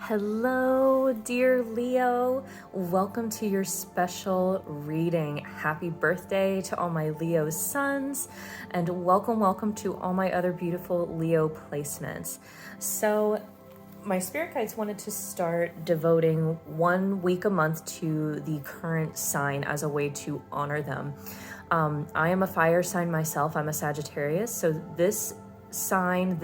Hello, dear Leo. Welcome to your special reading. Happy birthday to all my Leo sons, and welcome to all my other beautiful Leo placements. So, my spirit guides wanted to start devoting 1 week a month to the current sign as a way to honor them. I am a fire sign myself. I'm a Sagittarius, so this sign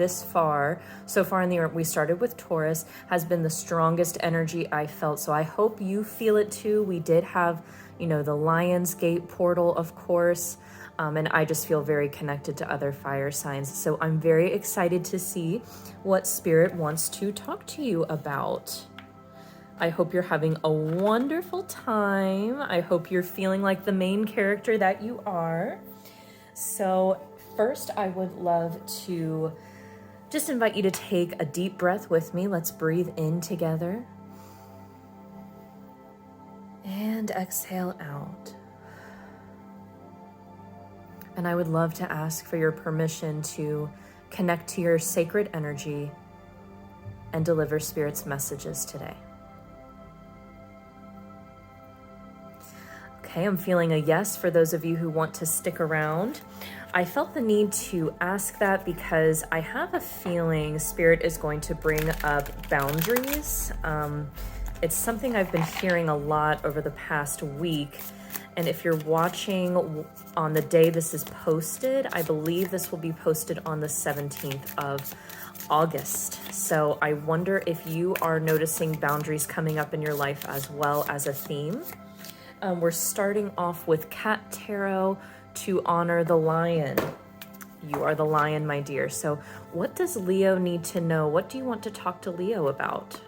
so far in the year, we started with Taurus, has been the strongest energy I felt. So I hope you feel it too. We did have, the Lion's Gate portal, of course, and I just feel very connected to other fire signs. So I'm very excited to see what Spirit wants to talk to you about. I hope you're having a wonderful time. I hope you're feeling like the main character that you are. So first, I would love to just invite you to take a deep breath with me. Let's breathe in together. And exhale out. And I would love to ask for your permission to connect to your sacred energy and deliver Spirit's messages today. Okay, I'm feeling a yes for those of you who want to stick around. I felt the need to ask that because I have a feeling Spirit is going to bring up boundaries. It's something I've been hearing a lot over the past week. And if you're watching on the day this is posted, I believe this will be posted on the 17th of August. So I wonder if you are noticing boundaries coming up in your life as well as a theme. We're starting off with Cat Tarot to honor the lion. You are the lion, my dear. So what does Leo need to know? What do you want to talk to Leo about?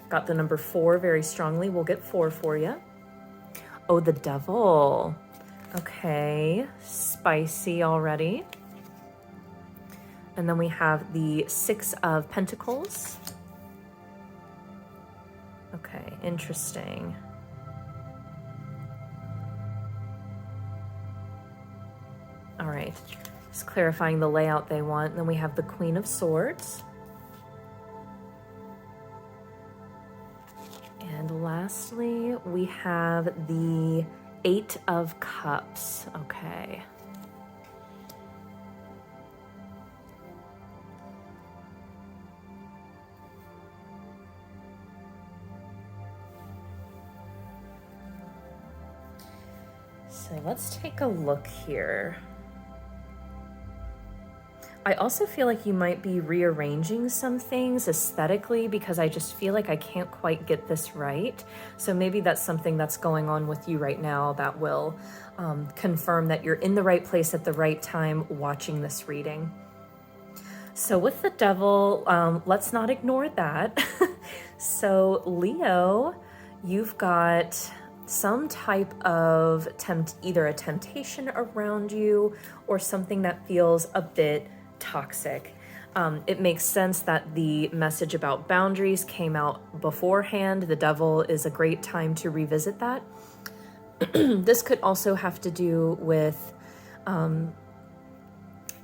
Got the number 4 very strongly. We'll get 4 for you. Oh, the devil. Okay, spicy already. And then we have the 6 of Pentacles. Okay, interesting. All right, just clarifying the layout they want. And then we have the Queen of Swords. And lastly, we have the 8 of Cups. Okay. So let's take a look here. I also feel like you might be rearranging some things aesthetically because I just feel like I can't quite get this right. So maybe that's something that's going on with you right now that will confirm that you're in the right place at the right time watching this reading. So with the devil, let's not ignore that. So Leo, you've got some type of either a temptation around you or something that feels a bit toxic. It makes sense that the message about boundaries came out beforehand. The devil is a great time to revisit that. This could also have to do with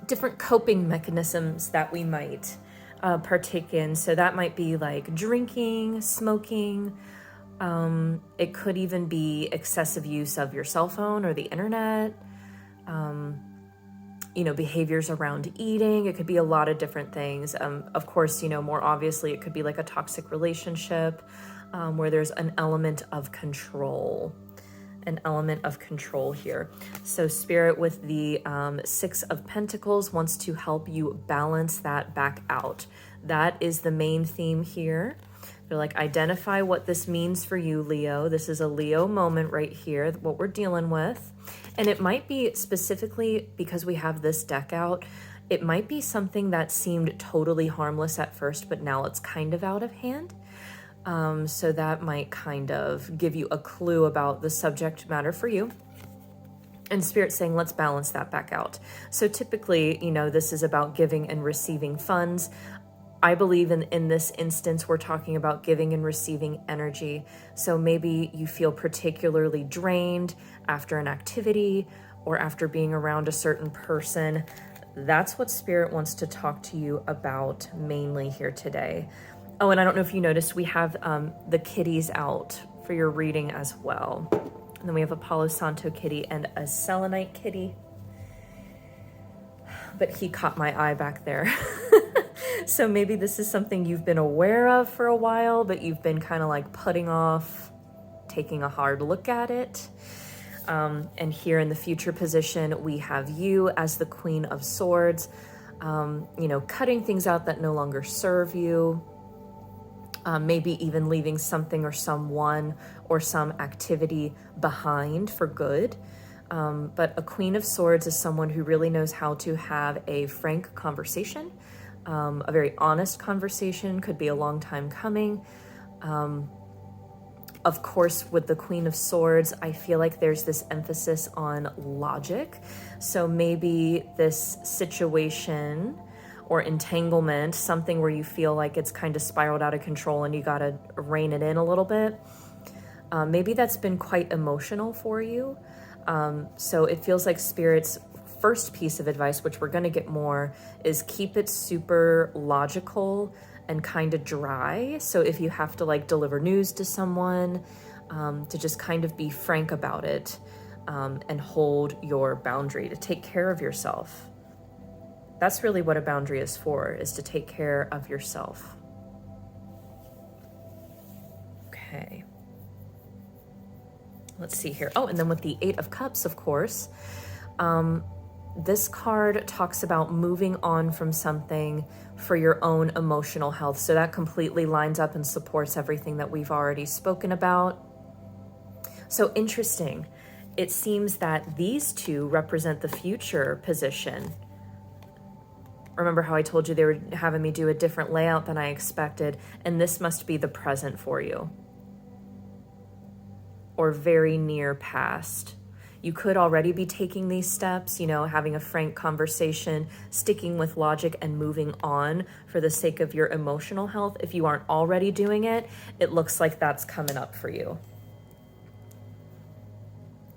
different coping mechanisms that we might partake in. So that might be like drinking, smoking. It could even be excessive use of your cell phone or the internet, behaviors around eating. It could be a lot of different things. Of course, more obviously, it could be like a toxic relationship where there's an element of control here. So Spirit with the 6 of Pentacles wants to help you balance that back out. That is the main theme here. They're like, identify what this means for you, Leo. This is a Leo moment right here, what we're dealing with. And it might be specifically because we have this deck out, it might be something that seemed totally harmless at first, but now it's kind of out of hand. So that might kind of give you a clue about the subject matter for you. And Spirit saying, let's balance that back out. So typically, this is about giving and receiving funds. I believe in this instance, we're talking about giving and receiving energy. So maybe you feel particularly drained after an activity or after being around a certain person. That's what Spirit wants to talk to you about mainly here today. Oh, and I don't know if you noticed, we have the kitties out for your reading as well. And then we have a Palo Santo kitty and a selenite kitty. But he caught my eye back there. So maybe this is something you've been aware of for a while, but you've been kind of like putting off taking a hard look at it. And here in the future position, we have you as the Queen of Swords, cutting things out that no longer serve you. Maybe even leaving something or someone or some activity behind for good. But a Queen of Swords is someone who really knows how to have a frank conversation, a very honest conversation, could be a long time coming. Of course, with the Queen of Swords, I feel like there's this emphasis on logic. So maybe this situation or entanglement, something where you feel like it's kind of spiraled out of control and you got to rein it in a little bit. Maybe that's been quite emotional for you. So it feels like Spirit's first piece of advice, which we're going to get more, is keep it super logical and kind of dry. So if you have to like deliver news to someone, to just kind of be frank about it, and hold your boundary, to take care of yourself. That's really what a boundary is for, is to take care of yourself. Okay. Let's see here. Oh, and then with the Eight of Cups, of course, this card talks about moving on from something for your own emotional health. So that completely lines up and supports everything that we've already spoken about. So interesting. It seems that these two represent the future position. Remember how I told you they were having me do a different layout than I expected, and this must be the present for you, or very near past. You could already be taking these steps, having a frank conversation, sticking with logic and moving on for the sake of your emotional health. If you aren't already doing it, it looks like that's coming up for you.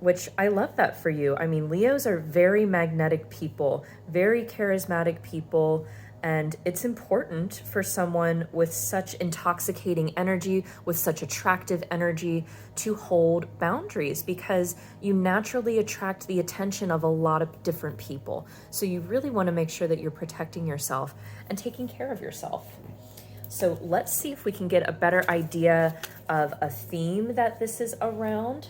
Which I love that for you. I mean, Leos are very magnetic people, very charismatic people, and it's important for someone with such intoxicating energy, with such attractive energy, to hold boundaries, because you naturally attract the attention of a lot of different people. So you really want to make sure that you're protecting yourself and taking care of yourself. So let's see if we can get a better idea of a theme that this is around.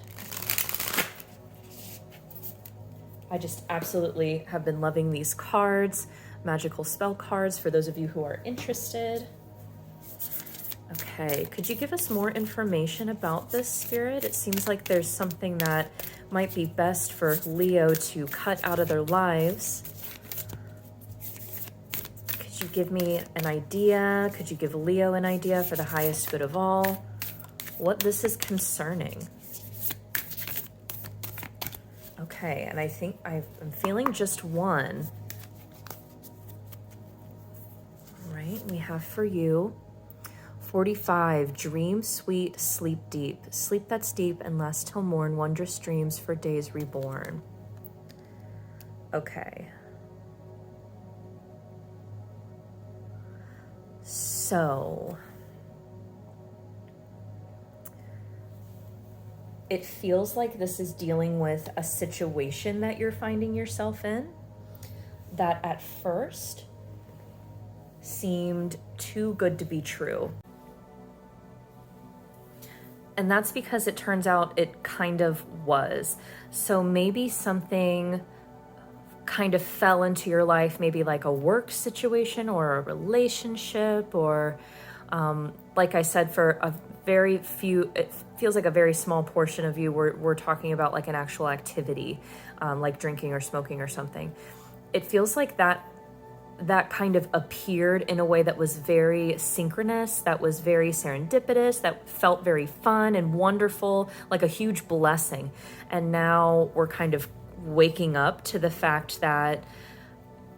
I just absolutely have been loving these cards, magical spell cards, for those of you who are interested. Okay, could you give us more information about this, Spirit? It seems like there's something that might be best for Leo to cut out of their lives. Could you give me an idea? Could you give Leo an idea for the highest good of all? What this is concerning? Okay, and I think I'm feeling just one. All right, we have for you 45, dream sweet, sleep deep. Sleep that's deep and last till morn, wondrous dreams for days reborn. Okay. So it feels like this is dealing with a situation that you're finding yourself in that at first seemed too good to be true. And that's because it turns out it kind of was. So maybe something kind of fell into your life, maybe like a work situation or a relationship, or like I said, for a very few, it feels like a very small portion of you, we're talking about like an actual activity, like drinking or smoking or something. It feels like that kind of appeared in a way that was very synchronous, that was very serendipitous, that felt very fun and wonderful, like a huge blessing. And now we're kind of waking up to the fact that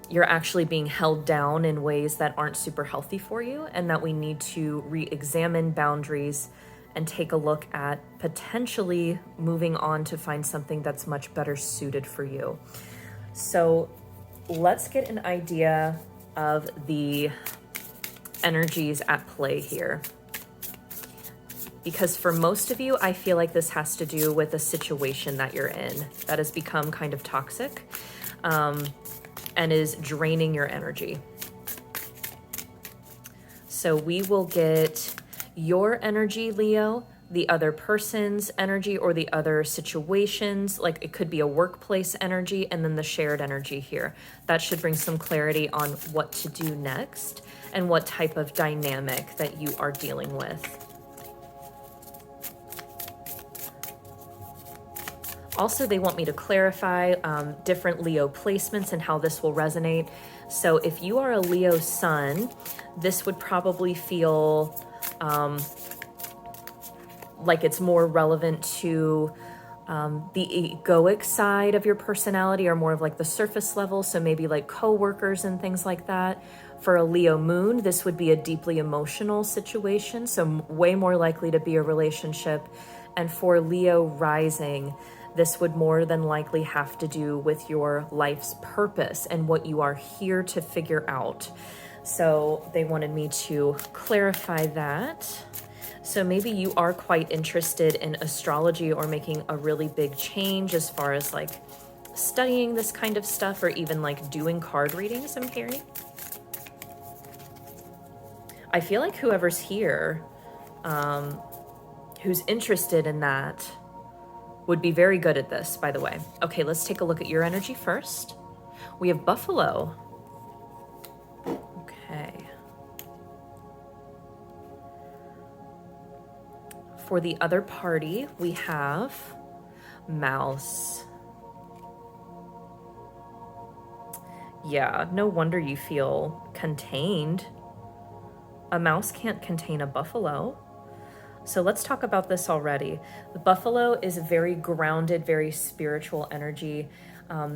you're actually being held down in ways that aren't super healthy for you, and that we need to re-examine boundaries and take a look at potentially moving on to find something that's much better suited for you. So let's get an idea of the energies at play here. Because for most of you, I feel like this has to do with a situation that you're in that has become kind of toxic, and is draining your energy. So we will get your energy, Leo, the other person's energy, or the other situations, like it could be a workplace energy, and then the shared energy here. That should bring some clarity on what to do next and what type of dynamic that you are dealing with. Also, they want me to clarify different Leo placements and how this will resonate. So if you are a Leo sun, this would probably feel like it's more relevant to the egoic side of your personality, or more of like the surface level. So maybe like coworkers and things like that. For a Leo moon, this would be a deeply emotional situation. So way more likely to be a relationship. And for Leo rising, this would more than likely have to do with your life's purpose and what you are here to figure out. So they wanted me to clarify that. So maybe you are quite interested in astrology or making a really big change as far as like studying this kind of stuff, or even like doing card readings, I'm hearing. I feel like whoever's here, who's interested in that, would be very good at this, by the way. Okay, let's take a look at your energy first. We have Buffalo. Okay. For the other party, we have Mouse. Yeah, no wonder you feel contained. A mouse can't contain a buffalo. So let's talk about this already. The buffalo is a very grounded, very spiritual energy,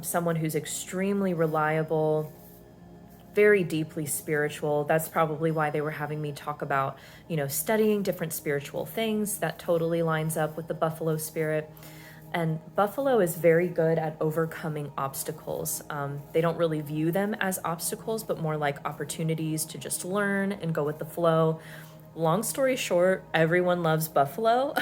someone who's extremely reliable, very deeply spiritual. That's probably why they were having me talk about, studying different spiritual things. That totally lines up with the buffalo spirit. And buffalo is very good at overcoming obstacles. They don't really view them as obstacles, but more like opportunities to just learn and go with the flow. Long story short, everyone loves buffalo.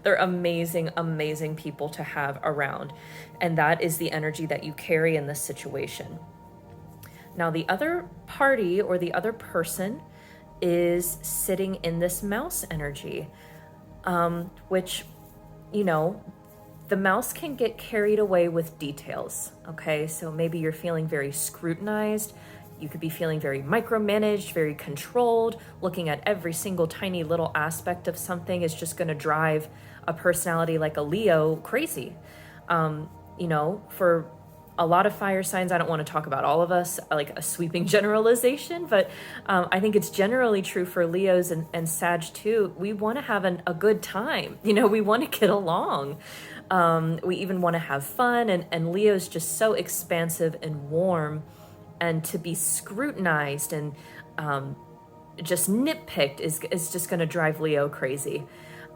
They're amazing, amazing people to have around. And that is the energy that you carry in this situation. Now, the other party or the other person is sitting in this mouse energy, which, the mouse can get carried away with details. Okay, so maybe you're feeling very scrutinized. You could be feeling very micromanaged, very controlled. Looking at every single tiny little aspect of something is just going to drive a personality like a Leo crazy. For a lot of fire signs, I don't want to talk about all of us, like a sweeping generalization, but I think it's generally true for Leos and Sag too. We want to have a good time. We want to get along. We even want to have fun. And Leo's just so expansive and warm. And to be scrutinized and just nitpicked is just going to drive Leo crazy.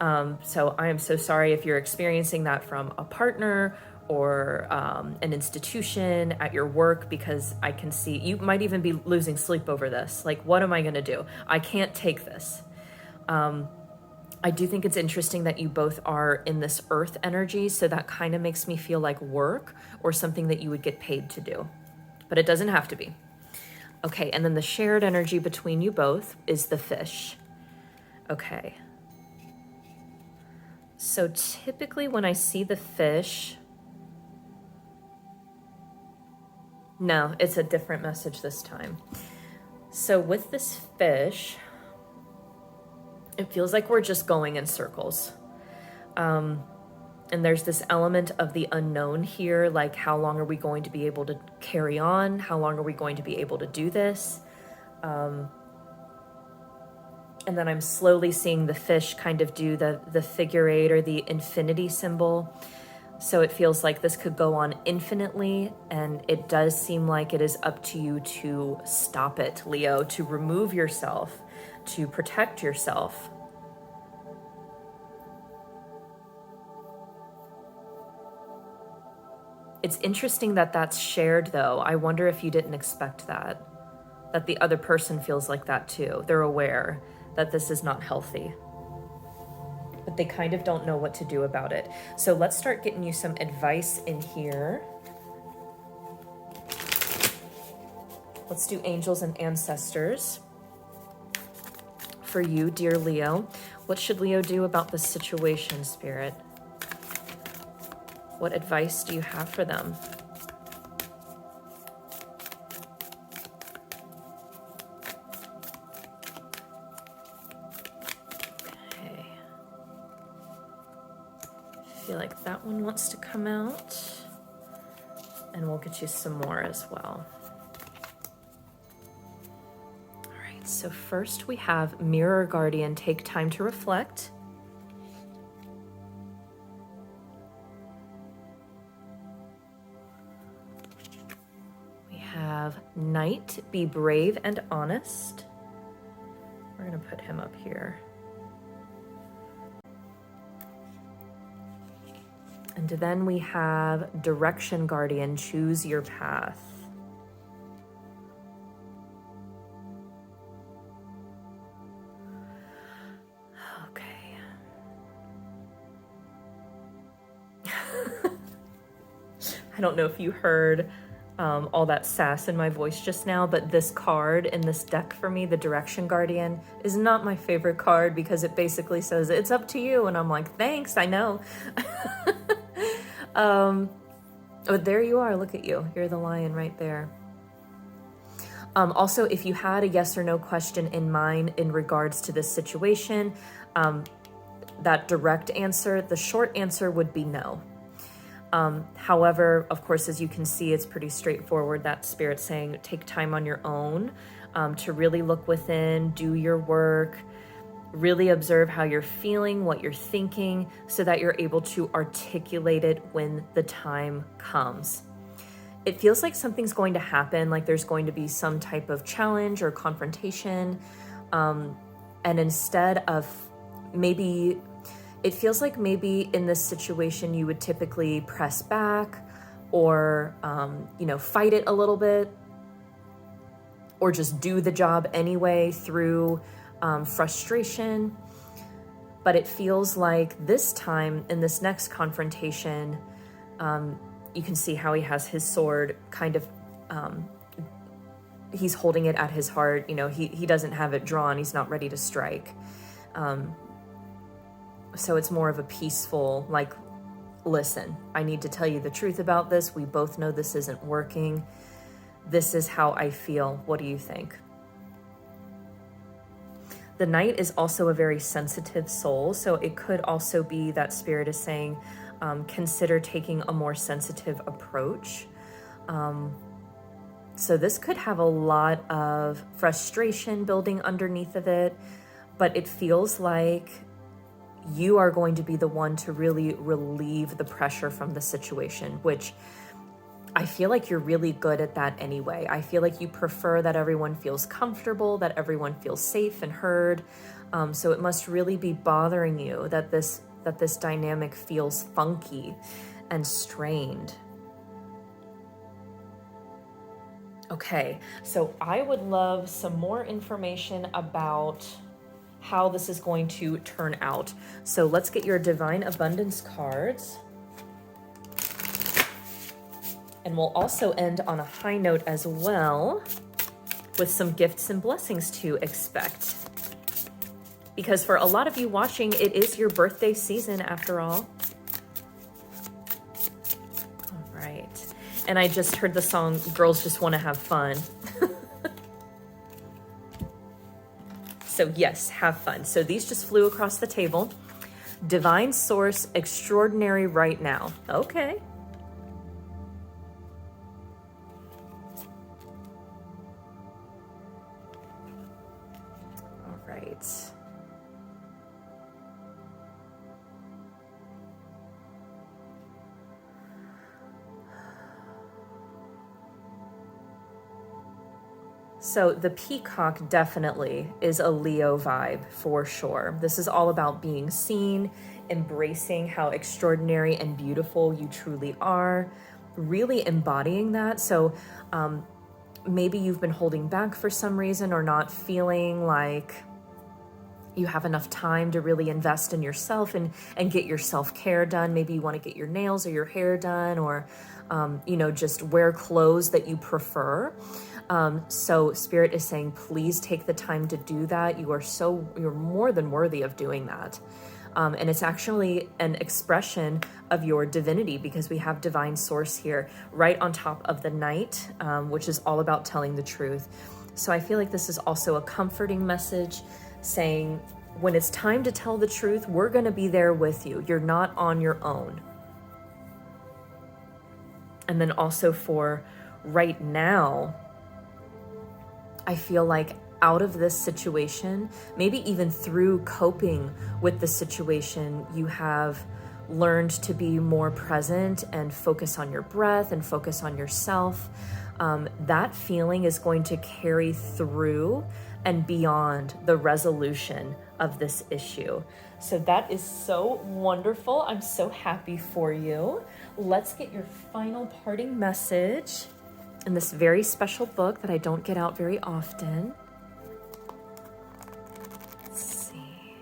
So I am so sorry if you're experiencing that from a partner or an institution at your work, because I can see you might even be losing sleep over this. Like, what am I going to do? I can't take this. I do think it's interesting that you both are in this earth energy. So that kind of makes me feel like work or something that you would get paid to do. But it doesn't have to be. Okay, and then the shared energy between you both is the fish. Okay. So typically when I see the fish, no, it's a different message this time. So with this fish, it feels like we're just going in circles. And there's this element of the unknown here, like how long are we going to be able to carry on? How long are we going to be able to do this? And then I'm slowly seeing the fish kind of do the figure eight or the infinity symbol. So it feels like this could go on infinitely, and it does seem like it is up to you to stop it, Leo, to remove yourself, to protect yourself. It's interesting that that's shared though. I wonder if you didn't expect that the other person feels like that too. They're aware that this is not healthy, but they kind of don't know what to do about it. So let's start getting you some advice in here. Let's do angels and ancestors. For you, dear Leo, what should Leo do about this situation, Spirit? What advice do you have for them? Okay. I feel like that one wants to come out, and we'll get you some more as well. So first we have Mirror Guardian, take time to reflect. We have Knight, be brave and honest. We're going to put him up here. And then we have Direction Guardian, choose your path. I don't know if you heard all that sass in my voice just now, but this card in this deck for me, the Direction Guardian, is not my favorite card because it basically says, it's up to you. And I'm like, thanks, I know. But there you are, look at you. You're the lion right there. Also, if you had a yes or no question in mind in regards to this situation, that direct answer, the short answer would be no. However, of course, as you can see, it's pretty straightforward. That Spirit's saying take time on your own to really look within, do your work, really observe how you're feeling, what you're thinking, so that you're able to articulate it when the time comes. It feels like something's going to happen, like there's going to be some type of challenge or confrontation. And instead of maybe... It feels like maybe in this situation you would typically press back or, fight it a little bit or just do the job anyway through frustration. But it feels like this time in this next confrontation, you can see how he has his sword kind of, he's holding it at his heart. He doesn't have it drawn. He's not ready to strike. So it's more of a peaceful, like, listen, I need to tell you the truth about this. We both know this isn't working. This is how I feel. What do you think? The Knight is also a very sensitive soul. So it could also be that Spirit is saying, consider taking a more sensitive approach. So this could have a lot of frustration building underneath of it, but it feels like you are going to be the one to really relieve the pressure from the situation, which I feel like you're really good at that anyway. I feel like you prefer that everyone feels comfortable, that everyone feels safe and heard. So it must really be bothering you that this dynamic feels funky and strained. Okay, so I would love some more information about how this is going to turn out. So let's get your Divine Abundance cards. And we'll also end on a high note as well with some gifts and blessings to expect. Because for a lot of you watching, it is your birthday season after all. All right. And I just heard the song, Girls Just Want to Have Fun. So yes, have fun. So these just flew across the table. Divine Source, extraordinary right now. Okay. All right. So the peacock definitely is a Leo vibe for sure. This is all about being seen, embracing how extraordinary and beautiful you truly are, really embodying that. So maybe you've been holding back for some reason, or not feeling like you have enough time to really invest in yourself and get your self-care done. Maybe you want to get your nails or your hair done, or just wear clothes that you prefer. So Spirit is saying, please take the time to do that. You're more than worthy of doing that. And it's actually an expression of your divinity, because we have divine source here right on top of the knight, which is all about telling the truth. So I feel like this is also a comforting message, saying when it's time to tell the truth, we're going to be there with you. You're not on your own. And then also for right now, I feel like out of this situation, maybe even through coping with the situation, you have learned to be more present and focus on your breath and focus on yourself. That feeling is going to carry through and beyond the resolution of this issue. So that is so wonderful. I'm so happy for you. Let's get your final parting message in this very special book that I don't get out very often. Let's see.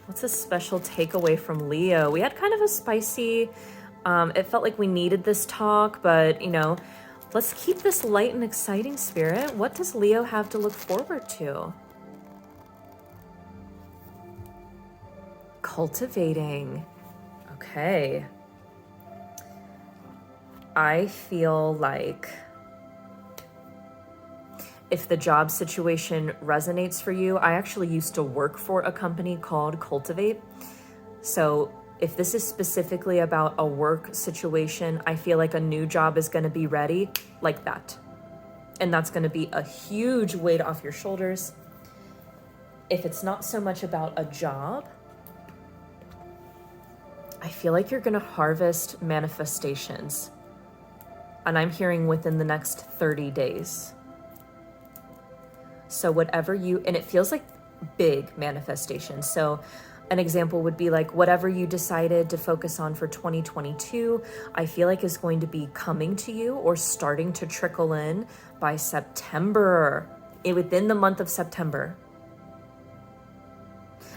What's a special takeaway from Leo? We had kind of a spicy, it felt like we needed this talk, but let's keep this light and exciting, Spirit. What does Leo have to look forward to? Cultivating. Okay. I feel like if the job situation resonates for you, I actually used to work for a company called Cultivate. So if this is specifically about a work situation, I feel like a new job is going to be ready like that. And that's going to be a huge weight off your shoulders. If it's not so much about a job, I feel like you're going to harvest manifestations. And I'm hearing within the next 30 days. So whatever and it feels like big manifestations. So an example would be like whatever you decided to focus on for 2022, I feel like is going to be coming to you or starting to trickle in by September, within the month of September.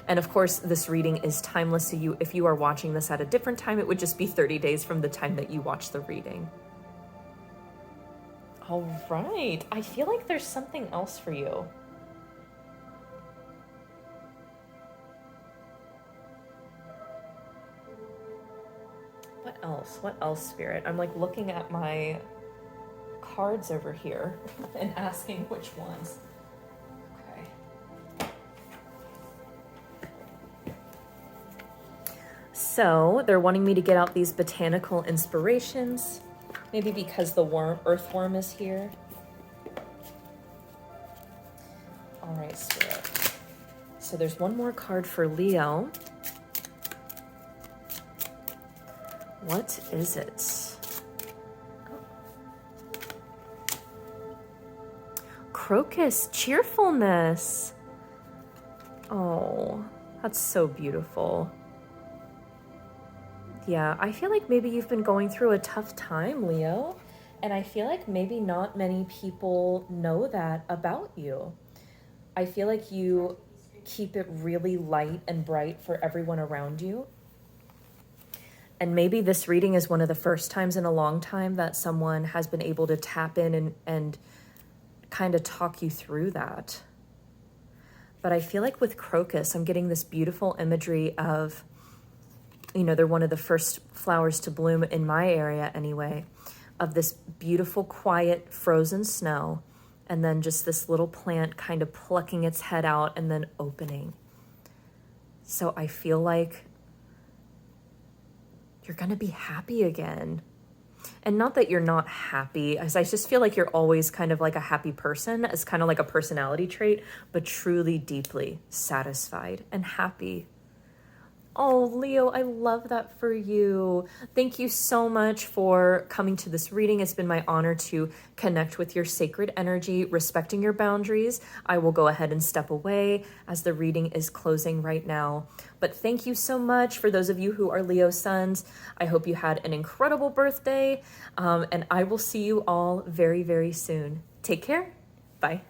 And of course, this reading is timeless. So if you are watching this at a different time, it would just be 30 days from the time that you watch the reading. All right. I feel like there's something else for you. What else? What else, Spirit? I'm like looking at my cards over here and asking which ones. Okay. So they're wanting me to get out these botanical inspirations. Maybe because the earthworm is here. All right, Spirit. So there's one more card for Leo. What is it? Crocus, cheerfulness. Oh, that's so beautiful. Yeah, I feel like maybe you've been going through a tough time, Leo. And I feel like maybe not many people know that about you. I feel like you keep it really light and bright for everyone around you. And maybe this reading is one of the first times in a long time that someone has been able to tap in and kind of talk you through that. But I feel like with crocus, I'm getting this beautiful imagery of, they're one of the first flowers to bloom in my area anyway, of this beautiful, quiet, frozen snow, and then just this little plant kind of plucking its head out and then opening. So I feel like you're going to be happy again. And not that you're not happy, as I just feel like you're always kind of like a happy person, as kind of like a personality trait, but truly deeply satisfied and happy. Oh, Leo, I love that for you. Thank you so much for coming to this reading. It's been my honor to connect with your sacred energy, respecting your boundaries. I will go ahead and step away as the reading is closing right now. But thank you so much for those of you who are Leo suns. I hope you had an incredible birthday, and I will see you all very, very soon. Take care. Bye.